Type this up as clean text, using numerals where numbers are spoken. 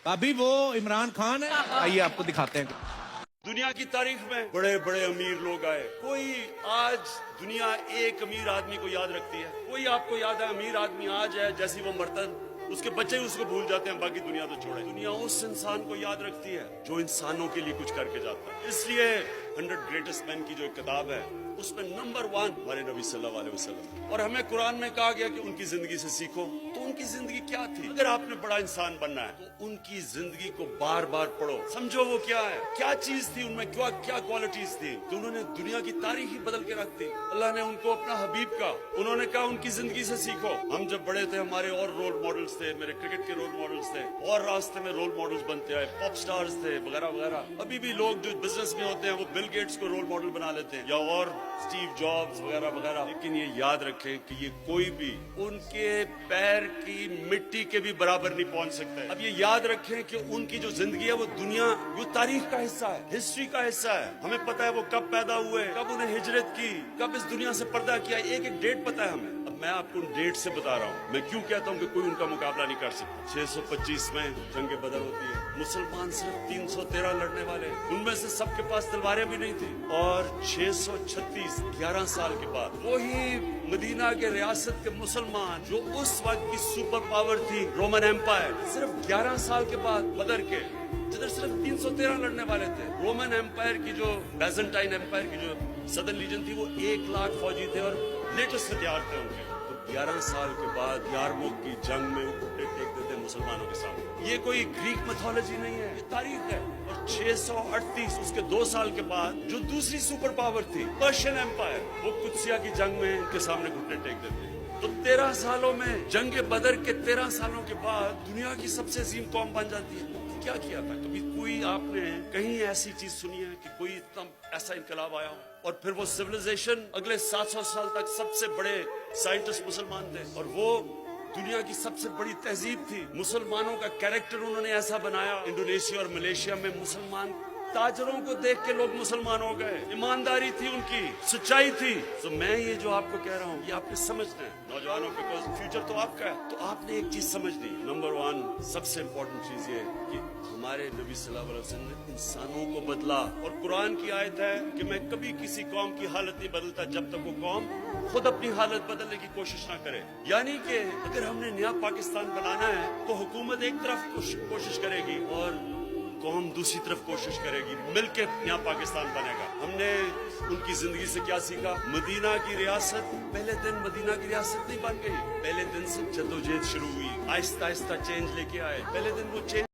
अभी वो इमरान खान है। आइए आपको दिखाते हैं। दुनिया की तारीख में बड़े बड़े अमीर लोग आए। कोई आज दुनिया एक अमीर आदमी को याद रखती है। कोई आपको याद है अमीर आदमी आज है, जैसी वो मरता उसके बच्चे ही उसको भूल जाते हैं, बाकी दुनिया तो छोड़े। दुनिया उस इंसान को याद रखती है जो इंसानों के लिए कुछ करके जाता है। इसलिए 100 ग्रेटेस्ट मैन की जो एक किताब है उसमें नंबर 1 हमारे नबी सल्लल्लाहु अलैहि वसल्लम। और हमें कुरान में कहा गया कि उनकी जिंदगी से सीखो। तो उनकी जिंदगी क्या थी? अगर आपने बड़ा इंसान बनना है तो उनकी जिंदगी को बार बार पढ़ो, समझो वो क्या है, क्या चीज थी उनमें, क्या क्या क्वालिटीज थी तो उन्होंने दुनिया की तारीख ही बदल के रख दी। अल्लाह ने उनको अपना हबीब का, उन्होंने कहा उनकी जिंदगी से सीखो। हम जब बड़े थे हमारे और रोल मॉडल्स थे, मेरे क्रिकेट के रोल मॉडल्स थे और रास्ते में रोल मॉडल्स बनते आए, पॉप स्टार्स थे वगैरह वगैरह। अभी भी लोग जो बिजनेस में होते हैं वो बिल गेट्स को रोल मॉडल बना लेते हैं या और स्टीव जॉब्स वगैरह वगैरह। लेकिन ये याद रखें कि ये कोई भी उनके पैर की मिट्टी के भी बराबर नहीं पहुंच सकता है। अब ये याद रखें कि उनकी जो जिंदगी है वो दुनिया, वो तारीख का हिस्सा है, हिस्ट्री का हिस्सा है। हमें पता है वो कब पैदा हुए, कब उन्हें हिजरत की, कब इस दुनिया से पर्दा किया, एक एक डेट पता है हमें। अब मैं आपको उन डेट से बता रहा हूँ। मैं क्यों कहता हूँ कि कोई उनका मुकाबला नहीं कर सकता। 625 में जंग बदर होती है, मुसलमान सिर्फ 313 लड़ने वाले, उनमें से सबके पास तलवारें भी नहीं थी। और 636 11 साल के बाद वही मदीना के रियासत के मुसलमान जो उस वक्त की सुपर पावर थी रोमन एम्पायर, सिर्फ 11 साल के बाद बदर के, जिधर सिर्फ 313 लड़ने वाले थे, रोमन एम्पायर की जो बैजेंटाइन एम्पायर की जो सदर्न लीजन थी वो 1 लाख फौजी थे और लेटेस्ट हथियार थे उनके। तो 11 साल के बाद यारमुख की जंग में वो घुटने टेक देते हैं मुसलमानों के सामने। ये कोई ग्रीक मैथोलॉजी नहीं है, ये तारीख है। और 638 उसके 2 साल के बाद जो दूसरी सुपर पावर थी पर्शियन एम्पायर, वो कुदसिया की जंग में उनके सामने घुटने टेक देते हैं। तो 13 सालों में जंग बदर के 13 सालों के बाद दुनिया की सबसे अजीम कौम बन जाती है। क्या किया था? कभी कोई आपने कहीं ऐसी चीज सुनी है कि कोई इतना ऐसा इनकलाब आया हो और फिर वो सिविलाइजेशन अगले 700 साल तक सबसे बड़े साइंटिस्ट मुसलमान थे और वो दुनिया की सबसे बड़ी तहजीब थी। मुसलमानों का कैरेक्टर उन्होंने ऐसा बनाया। इंडोनेशिया और मलेशिया में मुसलमान ताजरों को देख के लोग मुसलमान हो गए। ईमानदारी थी उनकी, सच्चाई थी। तो मैं ये जो आपको कह रहा हूँ ये आपने समझना है नौजवानों, बिकॉज फ्यूचर तो आपका है। तो आपने एक चीज समझनी, नंबर 1 सबसे इम्पोर्टेंट चीज ये है कि हमारे नबी सल्लल्लाहु अलैहि वसल्लम ने इंसानों को बदला। और कुरान की आयत है कि मैं कभी किसी कौम की हालत नहीं बदलता जब तक वो कौम खुद अपनी हालत बदलने की कोशिश ना करे। यानी कि अगर हमने नया पाकिस्तान बनाना है तो हुकूमत एक तरफ कोशिश करेगी और कौम दूसरी तरफ कोशिश करेगी, मिलके नया पाकिस्तान बनेगा। हमने उनकी जिंदगी से क्या सीखा? मदीना की रियासत पहले दिन मदीना की रियासत नहीं बन गई, पहले दिन से जद्दोजहद शुरू हुई, आहिस्ता आहिस्ता चेंज लेके आए। पहले दिन वो चेंज